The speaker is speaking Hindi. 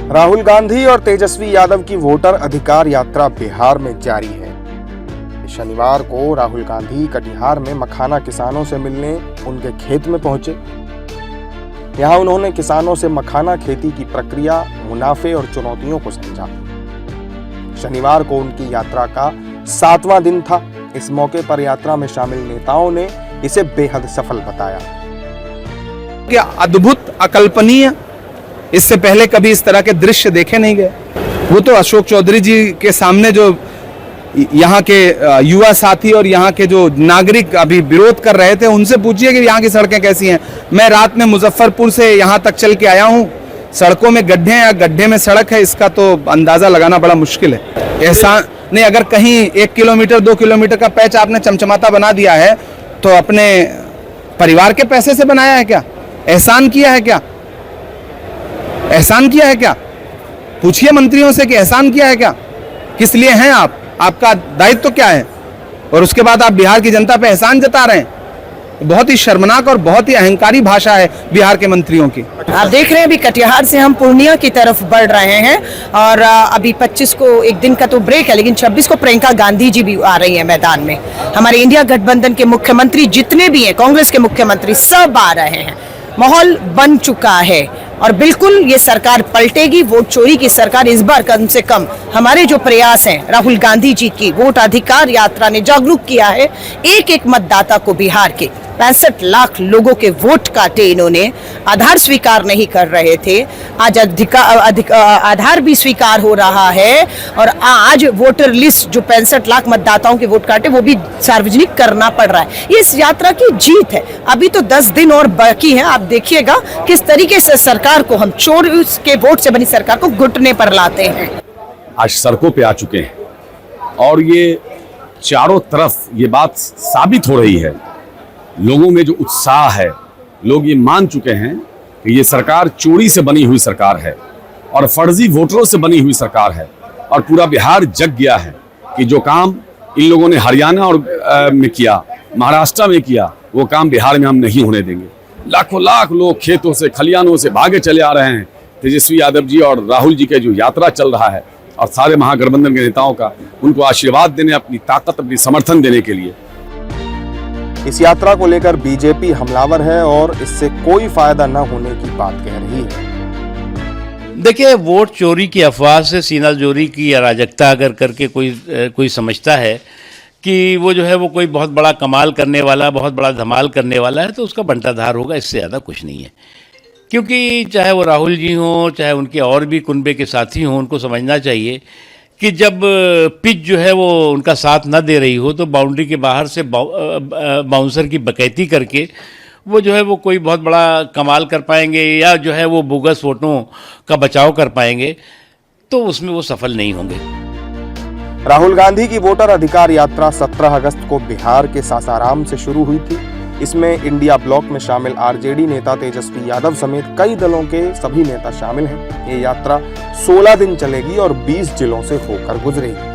राहुल गांधी और तेजस्वी यादव की वोटर अधिकार यात्रा बिहार में जारी है। शनिवार को राहुल गांधी कटिहार में मखाना किसानों से मिलने उनके खेत में पहुंचे। यहां उन्होंने किसानों से मखाना खेती की प्रक्रिया, मुनाफे और चुनौतियों को समझा। शनिवार को उनकी यात्रा का 7वां दिन था। इस मौके पर यात्रा में शामिल नेताओं ने इसे बेहद सफल बताया। क्या अद्भुत, अकल्पनीय, इससे पहले कभी इस तरह के दृश्य देखे नहीं गए। वो तो अशोक चौधरी जी के सामने जो यहाँ के युवा साथी और यहाँ के जो नागरिक अभी विरोध कर रहे थे, उनसे पूछिए कि यहाँ की सड़कें कैसी हैं। मैं रात में मुजफ्फरपुर से यहाँ तक चल के आया हूँ। सड़कों में गड्ढे हैं या गड्ढे में सड़क है, इसका तो अंदाजा लगाना बड़ा मुश्किल है। एहसान ने अगर कहीं 1 किलोमीटर 2 किलोमीटर का पैच आपने चमचमाता बना दिया है तो अपने परिवार के पैसे से बनाया है क्या? एहसान किया है क्या? एहसान किया है क्या? पूछिए मंत्रियों से कि एहसान किया है क्या? किस लिए हैं आप? आपका दायित्व तो क्या है? और उसके बाद आप बिहार की जनता पे एहसान जता रहे हैं। बहुत ही शर्मनाक और बहुत ही अहंकारी भाषा है बिहार के मंत्रियों की। आप देख रहे हैं अभी कटिहार से हम पूर्णिया की तरफ बढ़ रहे हैं और अभी 25 को एक दिन का तो ब्रेक है, लेकिन 26 को प्रियंका गांधी जी भी आ रही हैं मैदान में। हमारे इंडिया गठबंधन के मुख्यमंत्री जितने भी हैं, कांग्रेस के मुख्यमंत्री सब आ रहे हैं। माहौल बन चुका है और बिल्कुल ये सरकार पलटेगी। वोट चोरी की सरकार इस बार कम से कम हमारे जो प्रयास हैं, राहुल गांधी जी की वोट अधिकार यात्रा ने जागरूक किया है एक एक मतदाता को। बिहार के 65 लाख लोगों के वोट काटे इन्होंने। आधार स्वीकार नहीं कर रहे थे, आज आधार भी स्वीकार हो रहा है और आज वोटर लिस्ट जो 65 लाख मतदाताओं के वोट काटे वो भी सार्वजनिक करना पड़ रहा है। ये इस यात्रा की जीत है। अभी तो 10 दिन और बाकी है। आप देखिएगा किस तरीके से सरकार को हम चोर के वोट से बनी सरकार को घुटने पर लाते हैं। आज सड़कों पे आ चुके हैं और ये चारों तरफ ये बात साबित हो रही है। लोगों में जो उत्साह है, लोग ये मान चुके हैं कि ये सरकार चोरी से बनी हुई सरकार है और फर्जी वोटरों से बनी हुई सरकार है। और पूरा बिहार जग गया है कि जो काम इन लोगों ने हरियाणा और में किया, महाराष्ट्र में किया, वो काम बिहार में हम नहीं होने देंगे। लाखों लाख लोग खेतों से, खलियानों से भागे चले आ रहे हैं। तेजस्वी यादव जी और राहुल जी के जो यात्रा चल रहा है और सारे महागठबंधन के नेताओं का, उनको आशीर्वाद देने, अपनी ताकत, अपनी समर्थन देने के लिए। इस यात्रा को लेकर बीजेपी हमलावर है और इससे कोई फायदा न होने की बात कह रही है। देखिए, वोट चोरी की अफवाह से सीना जोरी की अराजकता अगर करके कोई समझता है कि वो जो है वो कोई बहुत बड़ा कमाल करने वाला, बहुत बड़ा धमाल करने वाला है, तो उसका बंटाधार होगा। इससे ज़्यादा कुछ नहीं है। क्योंकि चाहे वो राहुल जी हों, चाहे उनके और भी कुनबे के साथी हों, उनको समझना चाहिए कि जब पिच जो है वो उनका साथ न दे रही हो तो बाउंड्री के बाहर से बाउंसर की बकैती करके वो जो है वो कोई बहुत बड़ा कमाल कर पाएंगे या जो है वो बोगस वोटों का बचाव कर पाएंगे, तो उसमें वो सफल नहीं होंगे। राहुल गांधी की वोटर अधिकार यात्रा 17 अगस्त को बिहार के सासाराम से शुरू हुई थी। इसमें इंडिया ब्लॉक में शामिल आरजेडी नेता तेजस्वी यादव समेत कई दलों के सभी नेता शामिल हैं। ये यात्रा 16 दिन चलेगी और 20 जिलों से होकर गुजरेगी।